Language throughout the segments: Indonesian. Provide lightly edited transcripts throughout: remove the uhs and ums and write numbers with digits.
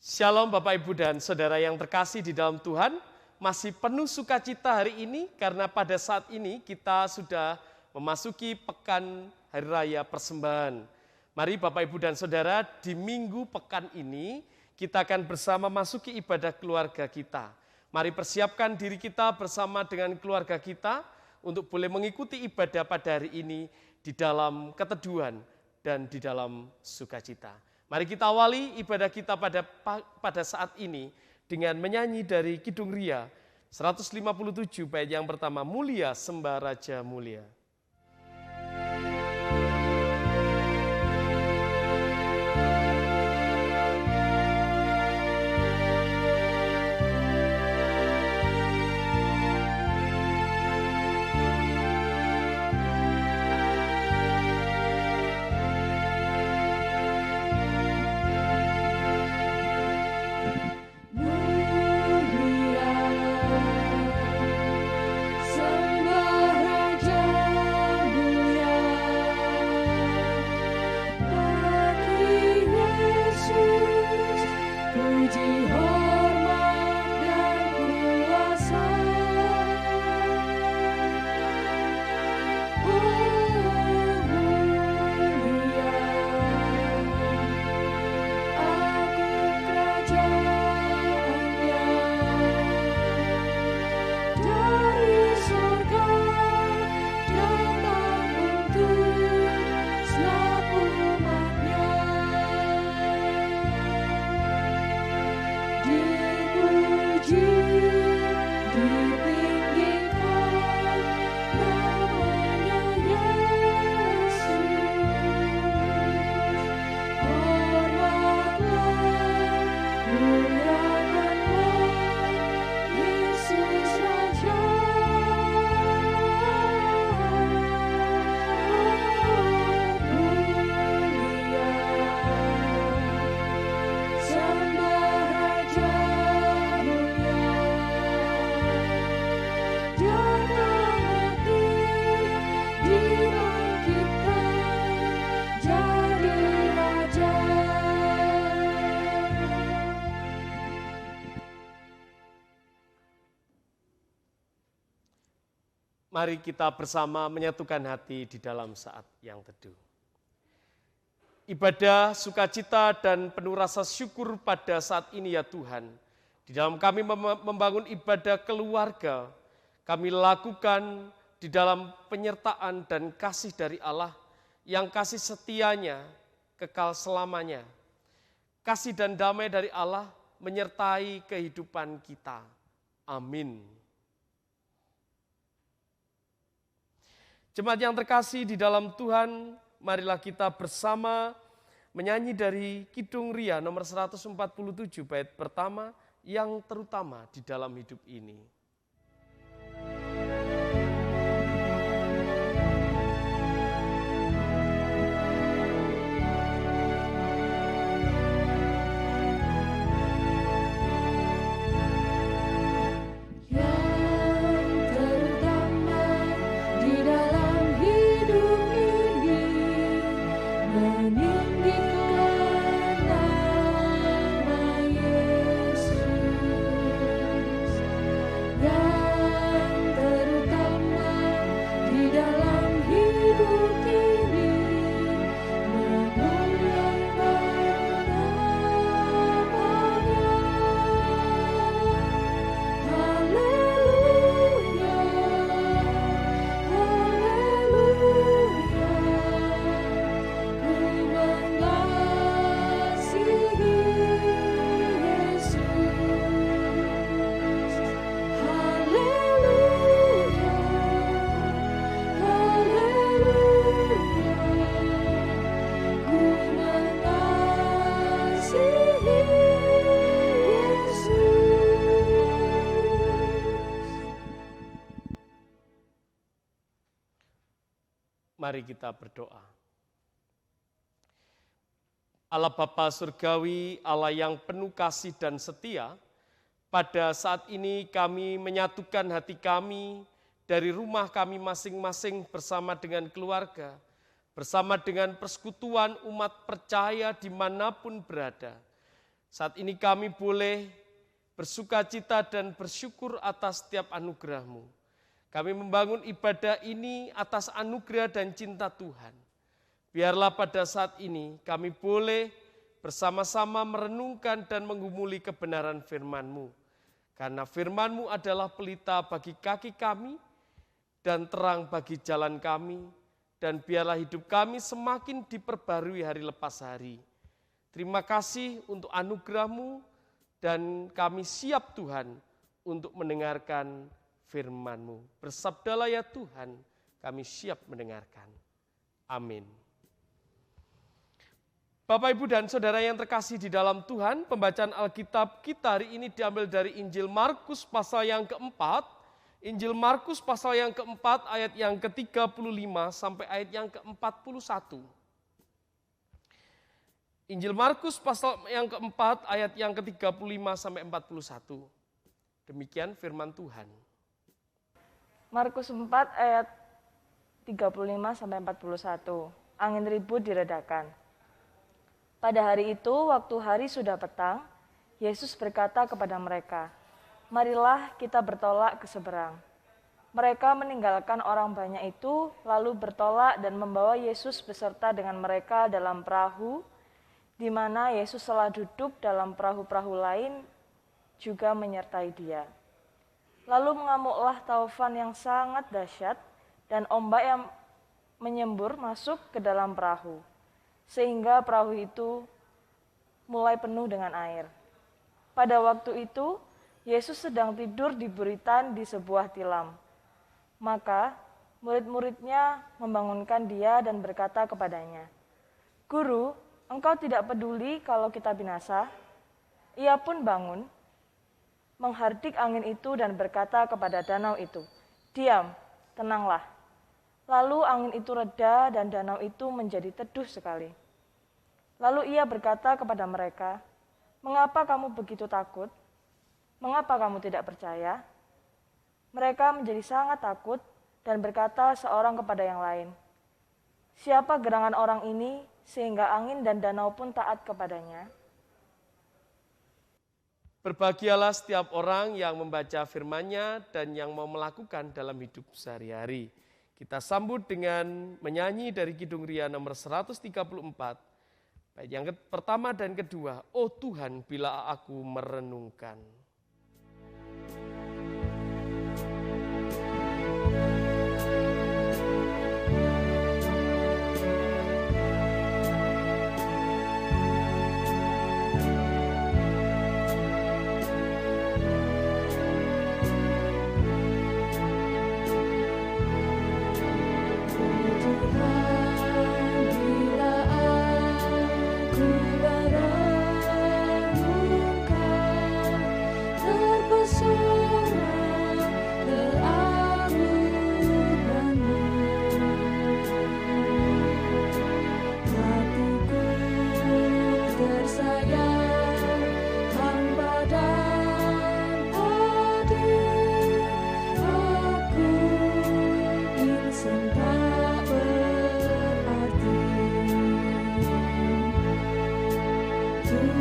Shalom Bapak Ibu dan Saudara yang terkasih di dalam Tuhan, masih penuh sukacita hari ini karena pada saat ini kita sudah memasuki pekan Hari Raya Persembahan. Mari Bapak Ibu dan Saudara, di minggu pekan ini kita akan bersama masuki ibadah keluarga kita. Mari persiapkan diri kita bersama dengan keluarga kita untuk boleh mengikuti ibadah pada hari ini di dalam keteduhan dan di dalam sukacita. Mari kita awali ibadah kita pada saat ini dengan menyanyi dari Kidung Ria 157 bait yang pertama, Mulia Sembah Raja Mulia. Mari kita bersama menyatukan hati di dalam saat yang teduh. Ibadah sukacita dan penuh rasa syukur pada saat ini ya Tuhan. Di dalam kami membangun ibadah keluarga, kami lakukan di dalam penyertaan dan kasih dari Allah yang kasih setianya kekal selamanya. Kasih dan damai dari Allah menyertai kehidupan kita. Amin. Jemaat yang terkasih di dalam Tuhan, marilah kita bersama menyanyi dari Kidung Ria nomor 147 bait pertama, yang terutama di dalam hidup ini. Mari kita berdoa. Allah Bapa Surgawi, Allah yang penuh kasih dan setia, pada saat ini kami menyatukan hati kami dari rumah kami masing-masing bersama dengan keluarga, bersama dengan persekutuan umat percaya dimanapun berada. Saat ini kami boleh bersuka cita dan bersyukur atas setiap anugerah-Mu. Kami membangun ibadah ini atas anugerah dan cinta Tuhan. Biarlah pada saat ini kami boleh bersama-sama merenungkan dan menggumuli kebenaran firman-Mu. Karena firman-Mu adalah pelita bagi kaki kami dan terang bagi jalan kami. Dan biarlah hidup kami semakin diperbarui hari lepas hari. Terima kasih untuk anugerah-Mu dan kami siap Tuhan untuk mendengarkan firman-Mu. Bersabdalah ya Tuhan, kami siap mendengarkan. Amin. Bapak, Ibu, dan Saudara yang terkasih di dalam Tuhan, pembacaan Alkitab kita hari ini diambil dari Injil Markus pasal yang keempat. Injil Markus pasal yang keempat ayat yang ke-35 sampai ayat yang ke-41. Injil Markus pasal yang keempat ayat yang ke-35 sampai 41. Demikian firman Tuhan. Markus 4 ayat 35 sampai 41. Angin ribut diredakan. Pada hari itu, waktu hari sudah petang, Yesus berkata kepada mereka, "Marilah kita bertolak ke seberang." Mereka meninggalkan orang banyak itu, lalu bertolak dan membawa Yesus beserta dengan mereka dalam perahu, di mana Yesus telah duduk dalam perahu-perahu lain juga menyertai Dia. Lalu mengamuklah taufan yang sangat dahsyat dan ombak yang menyembur masuk ke dalam perahu, sehingga perahu itu mulai penuh dengan air. Pada waktu itu, Yesus sedang tidur di buritan di sebuah tilam. Maka murid-muridnya membangunkan Dia dan berkata kepadanya, "Guru, Engkau tidak peduli kalau kita binasa?" Ia pun bangun, menghardik angin itu dan berkata kepada danau itu, "Diam, tenanglah." Lalu angin itu reda dan danau itu menjadi teduh sekali. Lalu ia berkata kepada mereka, "Mengapa kamu begitu takut? Mengapa kamu tidak percaya?" Mereka menjadi sangat takut dan berkata seorang kepada yang lain, "Siapa gerangan orang ini sehingga angin dan danau pun taat kepadanya?" Berbahagialah setiap orang yang membaca firman-Nya dan yang mau melakukan dalam hidup sehari-hari. Kita sambut dengan menyanyi dari Kidung Ria nomor 134. Bait yang pertama dan kedua, "Oh Tuhan, bila aku merenungkan."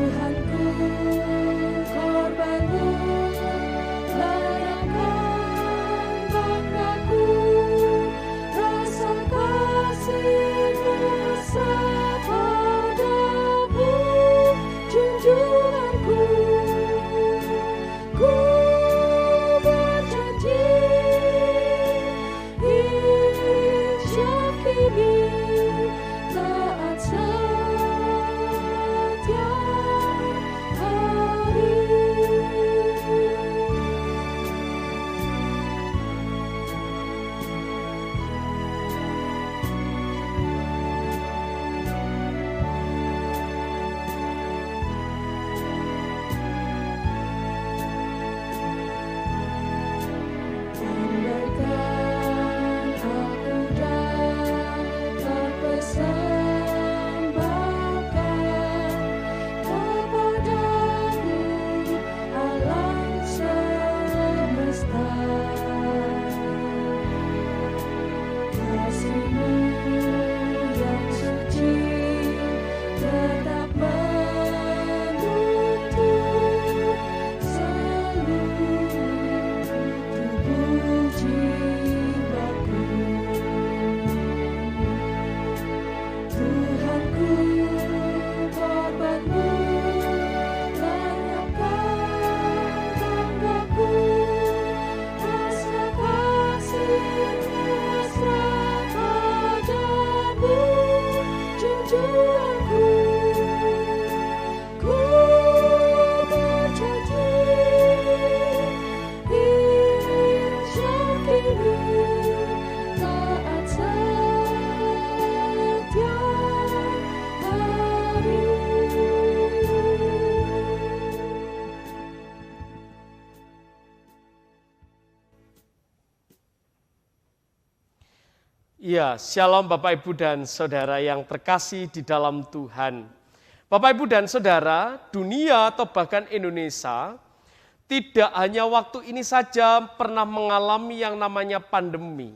Hari Ya, shalom Bapak Ibu dan Saudara yang terkasih di dalam Tuhan. Bapak Ibu dan Saudara, dunia atau bahkan Indonesia tidak hanya waktu ini saja pernah mengalami yang namanya pandemi.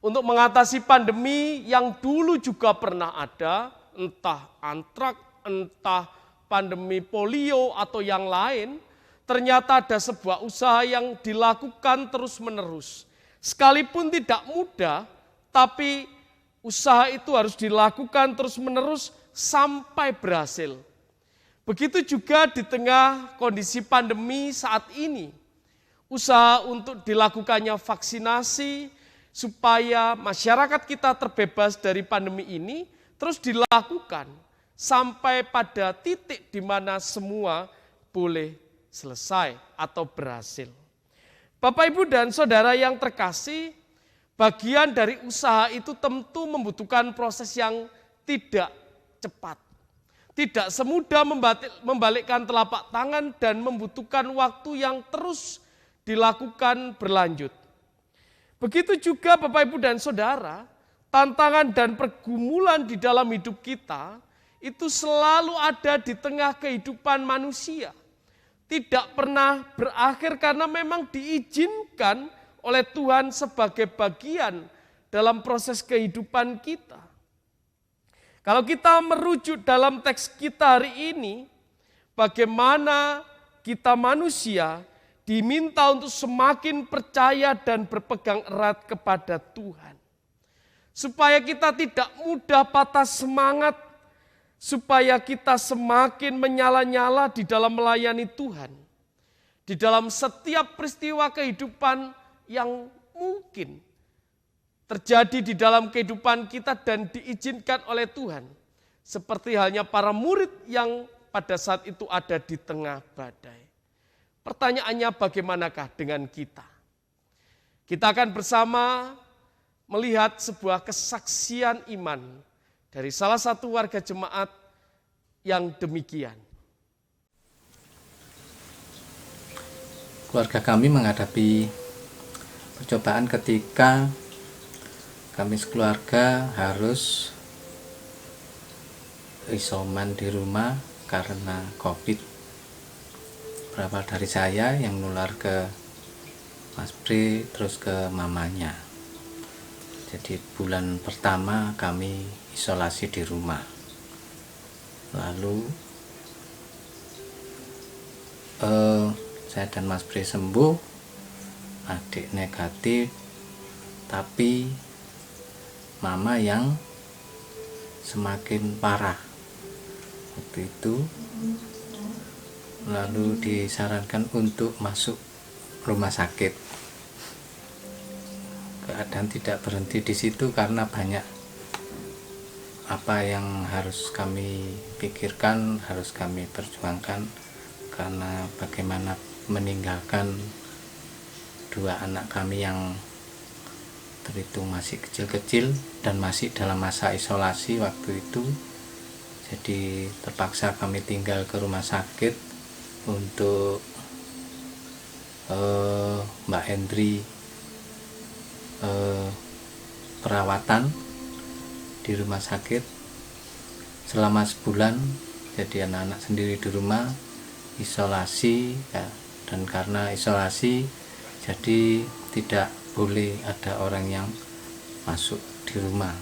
Untuk mengatasi pandemi yang dulu juga pernah ada, entah antrak, entah pandemi polio atau yang lain, ternyata ada sebuah usaha yang dilakukan terus-menerus. Sekalipun tidak mudah, tapi usaha itu harus dilakukan terus-menerus sampai berhasil. Begitu juga di tengah kondisi pandemi saat ini, usaha untuk dilakukannya vaksinasi supaya masyarakat kita terbebas dari pandemi ini terus dilakukan sampai pada titik di mana semua boleh selesai atau berhasil. Bapak, Ibu, dan Saudara yang terkasih, bagian dari usaha itu tentu membutuhkan proses yang tidak cepat. Tidak semudah membalikkan telapak tangan dan membutuhkan waktu yang terus dilakukan berlanjut. Begitu juga Bapak, Ibu, dan Saudara, tantangan dan pergumulan di dalam hidup kita itu selalu ada di tengah kehidupan manusia. Tidak pernah berakhir karena memang diizinkan oleh Tuhan sebagai bagian dalam proses kehidupan kita. Kalau kita merujuk dalam teks kita hari ini, bagaimana kita manusia diminta untuk semakin percaya dan berpegang erat kepada Tuhan. Supaya kita tidak mudah patah semangat, supaya kita semakin menyala-nyala di dalam melayani Tuhan. Di dalam setiap peristiwa kehidupan yang mungkin terjadi di dalam kehidupan kita dan diizinkan oleh Tuhan. Seperti halnya para murid yang pada saat itu ada di tengah badai. Pertanyaannya bagaimanakah dengan kita? Kita akan bersama melihat sebuah kesaksian iman dari salah satu warga jemaat yang demikian. Keluarga kami menghadapi percobaan ketika kami sekeluarga harus isoman di rumah karena COVID. Berawal dari saya yang nular ke Mas Bre, terus ke mamanya. Jadi bulan pertama kami isolasi di rumah. Lalu saya dan Mas Bre sembuh, adik negatif, tapi mama yang semakin parah waktu itu. Lalu disarankan untuk masuk rumah sakit. Keadaan tidak berhenti di situ karena banyak apa yang harus kami pikirkan, harus kami perjuangkan, karena bagaimana meninggalkan dua anak kami yang terhitung masih kecil-kecil dan masih dalam masa isolasi waktu itu. Jadi terpaksa kami tinggal ke rumah sakit untuk Mbak Hendri perawatan di rumah sakit selama sebulan. Jadi anak-anak sendiri di rumah isolasi ya, dan karena isolasi jadi tidak boleh ada orang yang masuk di rumah.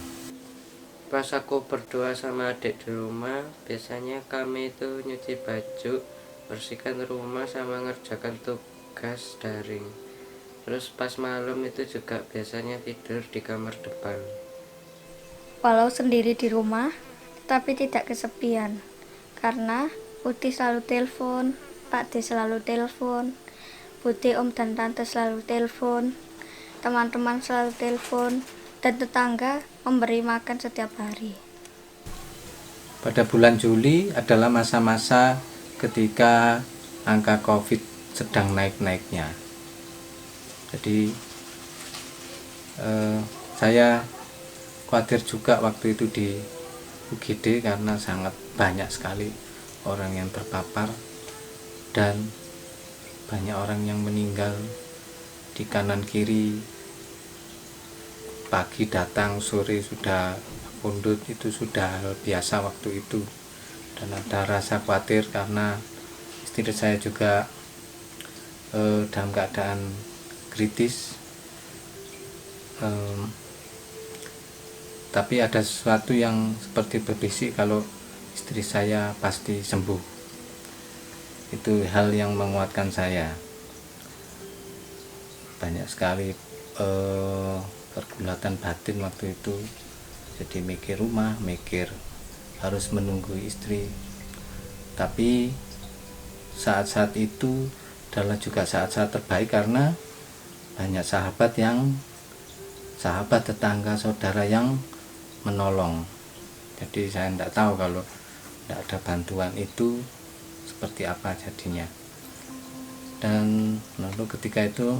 Pas aku berdoa sama adik di rumah, biasanya kami itu nyuci baju, bersihkan rumah sama ngerjakan tugas daring. Terus pas malam itu juga biasanya tidur di kamar depan. Walau sendiri di rumah, tapi tidak kesepian. Karena Uti selalu telepon, Pak D selalu telepon, Bude, Om dan Tante selalu telepon, teman-teman selalu telepon, dan tetangga memberi makan setiap hari. Pada bulan Juli adalah masa-masa ketika angka COVID sedang naik-naiknya. Jadi saya khawatir juga waktu itu di UGD karena sangat banyak sekali orang yang terpapar dan banyak orang yang meninggal di kanan kiri pagi datang, sore sudah pundut, itu sudah hal biasa waktu itu. Dan ada rasa khawatir karena istri saya juga dalam keadaan kritis. Tapi ada sesuatu yang seperti berbisik kalau istri saya pasti sembuh. Itu hal yang menguatkan saya. Banyak sekali pergulatan batin waktu itu. Jadi mikir rumah, mikir harus menunggu istri. Tapi saat-saat itu adalah juga saat-saat terbaik karena banyak sahabat, tetangga, saudara yang menolong. Jadi saya tidak tahu kalau tidak ada bantuan itu seperti apa jadinya. Dan lalu ketika itu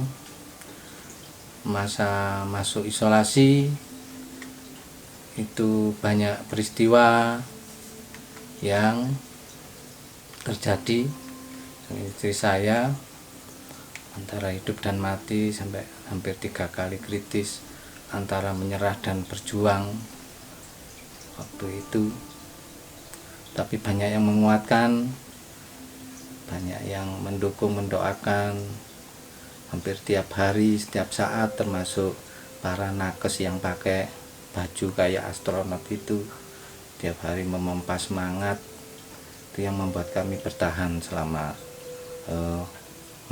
masa masuk isolasi, itu banyak peristiwa yang terjadi. Istri saya antara hidup dan mati, sampai hampir 3 kali kritis, antara menyerah dan berjuang waktu itu. Tapi banyak yang menguatkan, banyak yang mendukung, mendoakan hampir tiap hari, setiap saat, termasuk para nakes yang pakai baju kayak astronot itu tiap hari memompa semangat. Itu yang membuat kami bertahan selama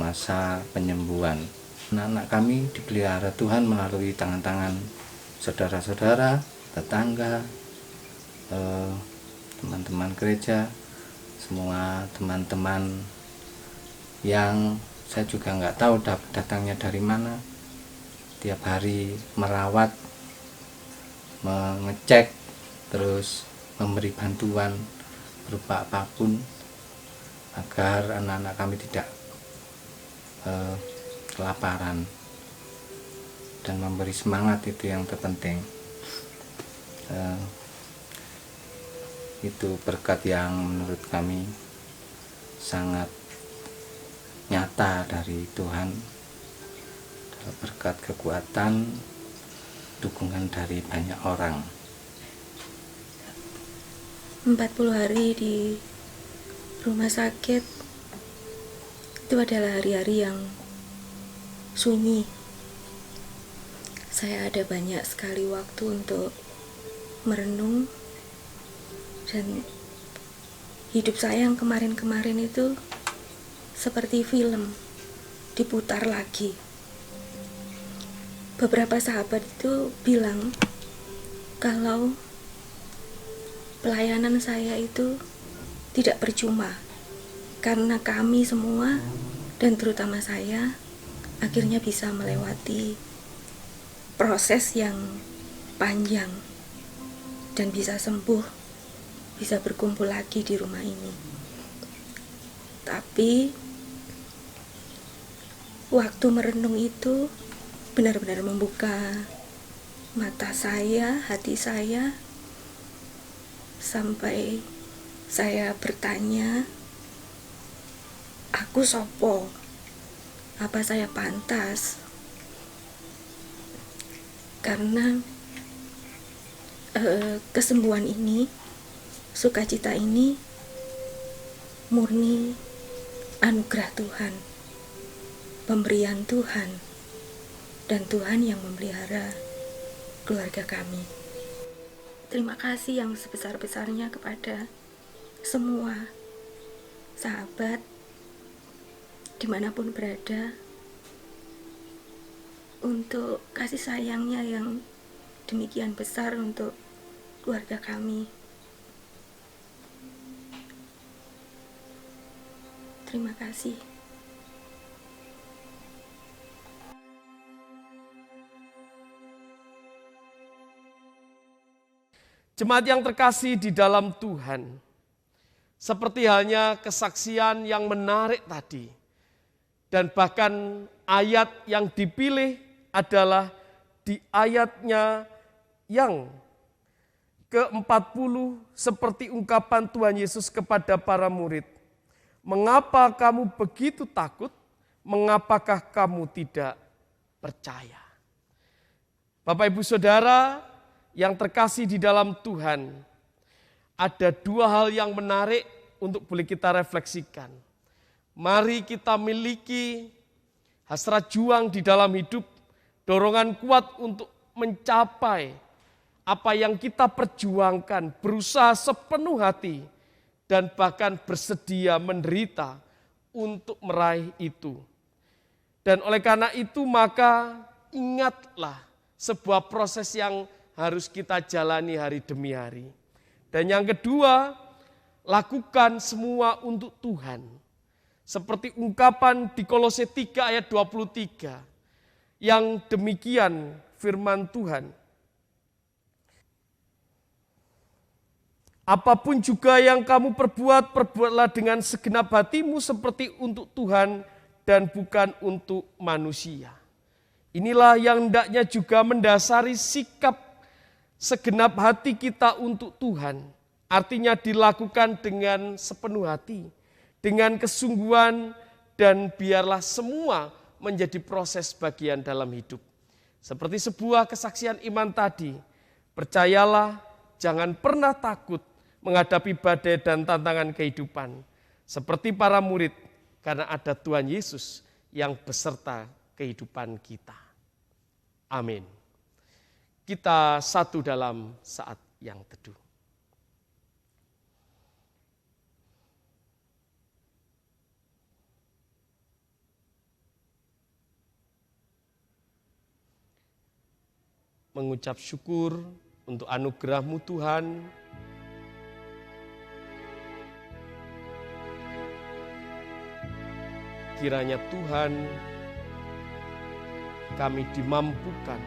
masa penyembuhan. Anak-anak kami dipelihara Tuhan melalui tangan-tangan saudara-saudara, tetangga, teman-teman gereja, semua teman-teman yang saya juga nggak tahu datangnya dari mana. Tiap hari merawat, mengecek, terus memberi bantuan berupa apapun agar anak-anak kami tidak kelaparan, dan memberi semangat. Itu yang terpenting. Itu berkat yang menurut kami sangat nyata dari Tuhan, berkat kekuatan, dukungan dari banyak orang. 40 hari di rumah sakit itu adalah hari-hari yang sunyi. Saya ada banyak sekali waktu untuk merenung, dan hidup saya yang kemarin-kemarin itu seperti film diputar lagi. Beberapa sahabat itu bilang kalau pelayanan saya itu tidak percuma, karena kami semua, dan terutama saya, akhirnya bisa melewati proses yang panjang dan bisa sembuh, bisa berkumpul lagi di rumah ini. Tapi waktu merenung itu benar-benar membuka mata saya, hati saya, sampai saya bertanya, aku sopo? Apa saya pantas? Karena kesembuhan ini, sukacita ini murni anugerah Tuhan, pemberian Tuhan, dan Tuhan yang memelihara keluarga kami. Terima kasih yang sebesar-besarnya kepada semua sahabat dimanapun berada, untuk kasih sayangnya yang demikian besar untuk keluarga kami. Terima kasih. Jemaat yang terkasih di dalam Tuhan, seperti halnya kesaksian yang menarik tadi, dan bahkan ayat yang dipilih adalah di ayatnya yang ke-40, seperti ungkapan Tuhan Yesus kepada para murid. Mengapa kamu begitu takut? Mengapakah kamu tidak percaya? Bapak Ibu Saudara yang terkasih di dalam Tuhan, ada dua hal yang menarik untuk boleh kita refleksikan. Mari kita miliki hasrat juang di dalam hidup, dorongan kuat untuk mencapai apa yang kita perjuangkan, berusaha sepenuh hati, dan bahkan bersedia menderita untuk meraih itu. Dan oleh karena itu maka ingatlah sebuah proses yang harus kita jalani hari demi hari. Dan yang kedua, lakukan semua untuk Tuhan. Seperti ungkapan di Kolose 3 ayat 23, yang demikian firman Tuhan. Apapun juga yang kamu perbuat, perbuatlah dengan segenap hatimu seperti untuk Tuhan dan bukan untuk manusia. Inilah yang hendaknya juga mendasari sikap segenap hati kita untuk Tuhan. Artinya dilakukan dengan sepenuh hati, dengan kesungguhan, dan biarlah semua menjadi proses bagian dalam hidup. Seperti sebuah kesaksian iman tadi, percayalah jangan pernah takut menghadapi badai dan tantangan kehidupan. Seperti para murid, karena ada Tuhan Yesus yang beserta kehidupan kita. Amin. Kita satu dalam saat yang teduh. Mengucap syukur untuk anugerah-Mu Tuhan. Kiranya Tuhan, kami dimampukan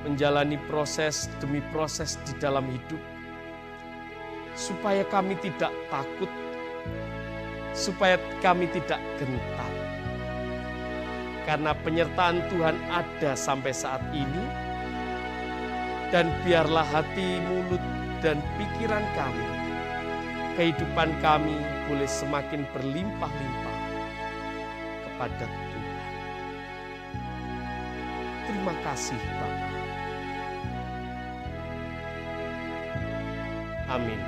menjalani proses demi proses di dalam hidup, supaya kami tidak takut, supaya kami tidak gentar. Karena penyertaan Tuhan ada sampai saat ini, dan biarlah hati, mulut, dan pikiran kami, kehidupan kami boleh semakin berlimpah-limpah kepada Tuhan. Terima kasih Bapa. Amin.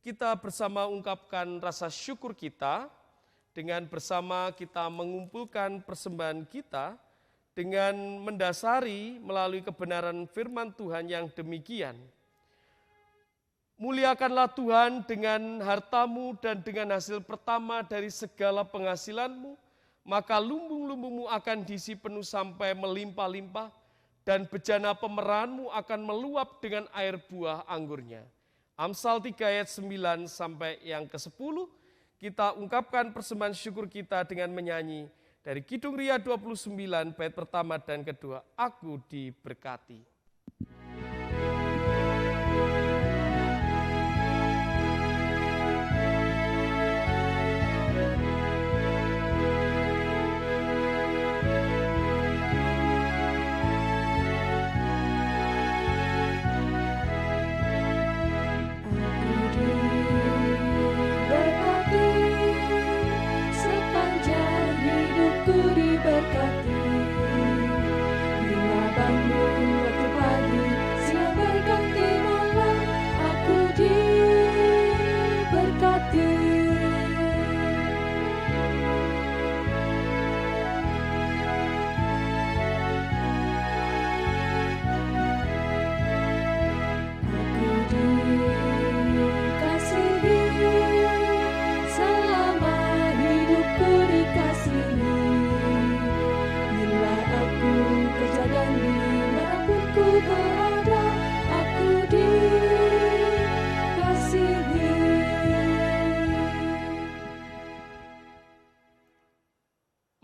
Kita bersama ungkapkan rasa syukur kita, dengan bersama kita mengumpulkan persembahan kita, dengan mendasari melalui kebenaran firman Tuhan yang demikian. Muliakanlah Tuhan dengan hartamu dan dengan hasil pertama dari segala penghasilanmu, maka lumbung-lumbungmu akan diisi penuh sampai melimpah-limpah, dan bejana pemerahanmu akan meluap dengan air buah anggurnya. Amsal 3 ayat 9 sampai yang ke-10, kita ungkapkan persembahan syukur kita dengan menyanyi dari Kidung Ria 29 bait pertama dan kedua, Aku diberkati.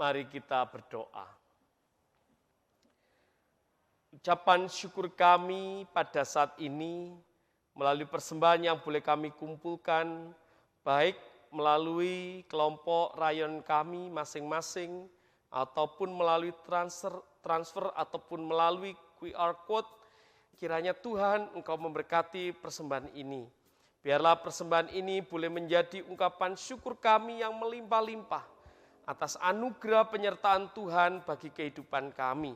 Mari kita berdoa. Ucapan syukur kami pada saat ini melalui persembahan yang boleh kami kumpulkan, baik melalui kelompok rayon kami masing-masing, ataupun melalui transfer ataupun melalui QR Code. Kiranya Tuhan Engkau memberkati persembahan ini. Biarlah persembahan ini boleh menjadi ungkapan syukur kami yang melimpah-limpah atas anugerah penyertaan Tuhan bagi kehidupan kami.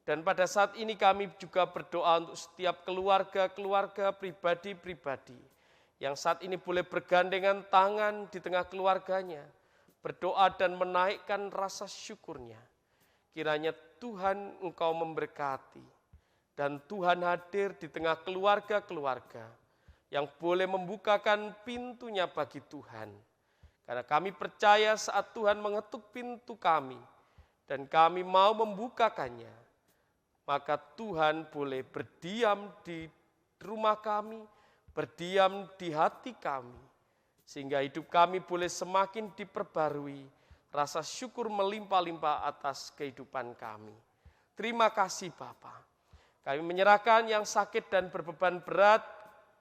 Dan pada saat ini kami juga berdoa untuk setiap keluarga-keluarga pribadi-pribadi yang saat ini boleh bergandengan tangan di tengah keluarganya, berdoa dan menaikkan rasa syukurnya. Kiranya Tuhan Engkau memberkati dan Tuhan hadir di tengah keluarga-keluarga yang boleh membukakan pintunya bagi Tuhan. Karena kami percaya saat Tuhan mengetuk pintu kami dan kami mau membukakannya, maka Tuhan boleh berdiam di rumah kami, berdiam di hati kami, sehingga hidup kami boleh semakin diperbarui, rasa syukur melimpah-limpah atas kehidupan kami. Terima kasih Bapa. Kami menyerahkan yang sakit dan berbeban berat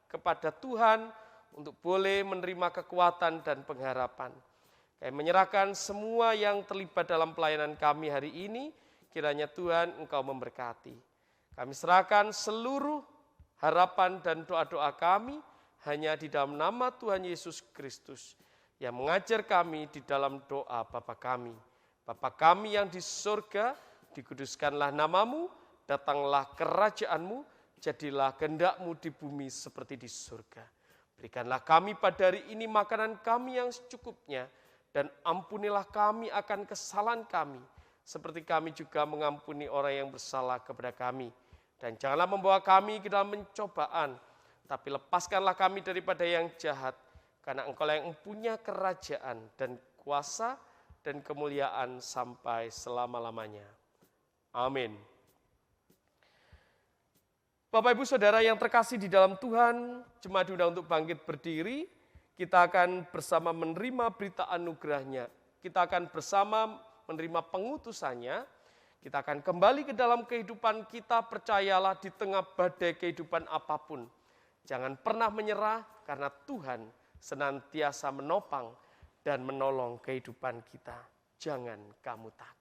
kepada Tuhan untuk boleh menerima kekuatan dan pengharapan. Kami menyerahkan semua yang terlibat dalam pelayanan kami hari ini, kiranya Tuhan Engkau memberkati. Kami serahkan seluruh harapan dan doa-doa kami hanya di dalam nama Tuhan Yesus Kristus yang mengajar kami di dalam doa Bapa kami. Bapa kami yang di surga, dikuduskanlah namamu, datanglah kerajaanmu, jadilah kehendak-Mu di bumi seperti di surga. Berikanlah kami pada hari ini makanan kami yang secukupnya, dan ampunilah kami akan kesalahan kami, seperti kami juga mengampuni orang yang bersalah kepada kami. Dan janganlah membawa kami ke dalam pencobaan, tapi lepaskanlah kami daripada yang jahat, karena Engkau yang mempunyai kerajaan dan kuasa dan kemuliaan sampai selama-lamanya. Amin. Bapak Ibu Saudara yang terkasih di dalam Tuhan, jemaat diundang untuk bangkit berdiri. Kita akan bersama menerima berita anugerahnya. Kita akan bersama menerima pengutusannya. Kita akan kembali ke dalam kehidupan kita, percayalah di tengah badai kehidupan apapun. Jangan pernah menyerah karena Tuhan senantiasa menopang dan menolong kehidupan kita. Jangan kamu takut.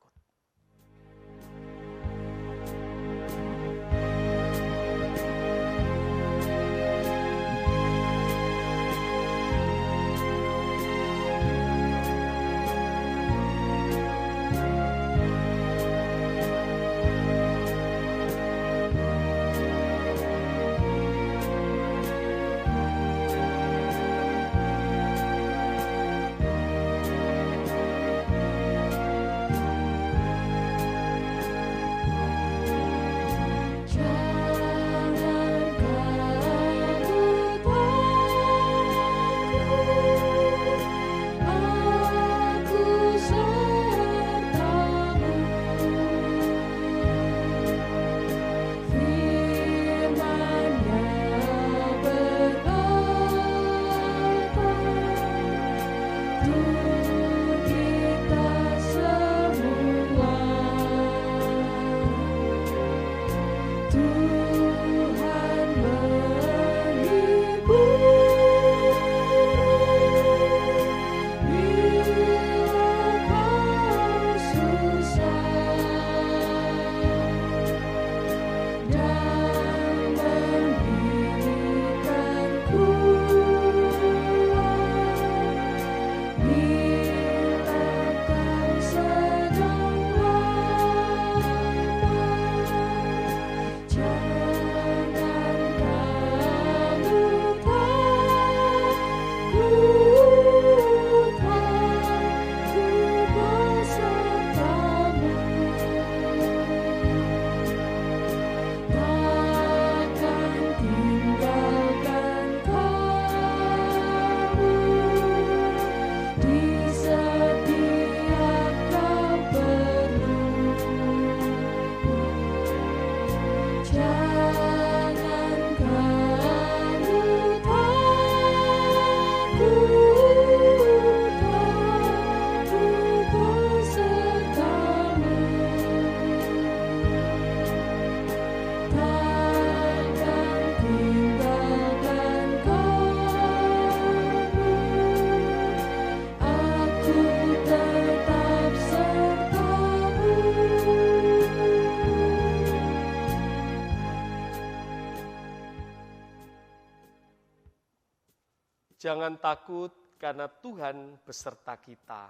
Jangan takut karena Tuhan beserta kita.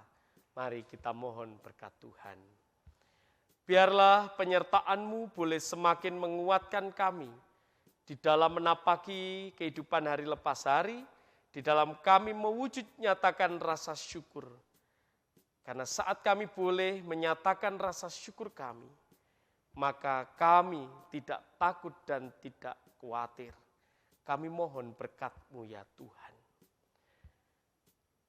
Mari kita mohon berkat Tuhan. Biarlah penyertaan-Mu boleh semakin menguatkan kami di dalam menapaki kehidupan hari lepas hari, di dalam kami mewujud nyatakan rasa syukur. Karena saat kami boleh menyatakan rasa syukur kami, maka kami tidak takut dan tidak khawatir. Kami mohon berkat-Mu ya Tuhan.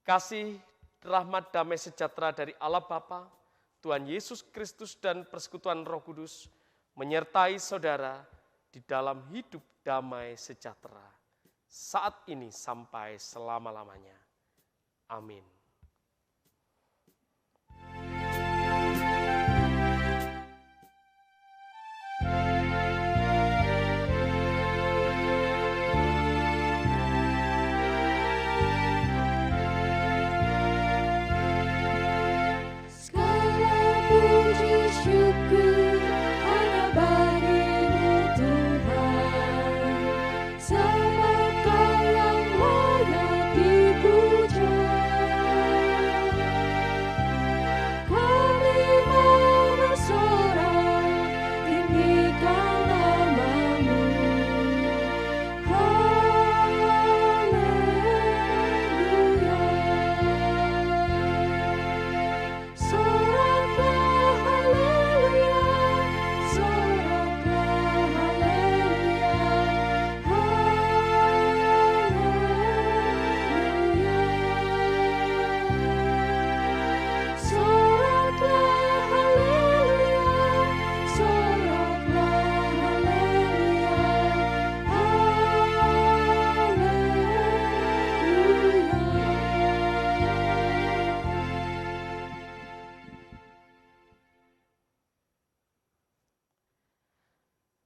Kasih, rahmat, damai sejahtera dari Allah Bapa, Tuhan Yesus Kristus dan persekutuan Roh Kudus menyertai saudara di dalam hidup damai sejahtera saat ini sampai selama-lamanya. Amin. Syukur hanya bagimu Tuhan, sebab Kau yang layak dipuja. Kami mau bersorak, tinggikan nama-Mu. Haleluya. Soraklah haleluya, soraklah haleluya, haleluya. Soraklah haleluya, soraklah haleluya.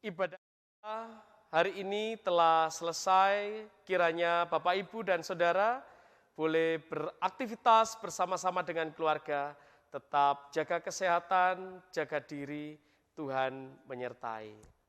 Ibadah kita hari ini telah selesai. Kiranya Bapak, Ibu, dan Saudara boleh beraktivitas bersama-sama dengan keluarga. Tetap jaga kesehatan, jaga diri, Tuhan menyertai.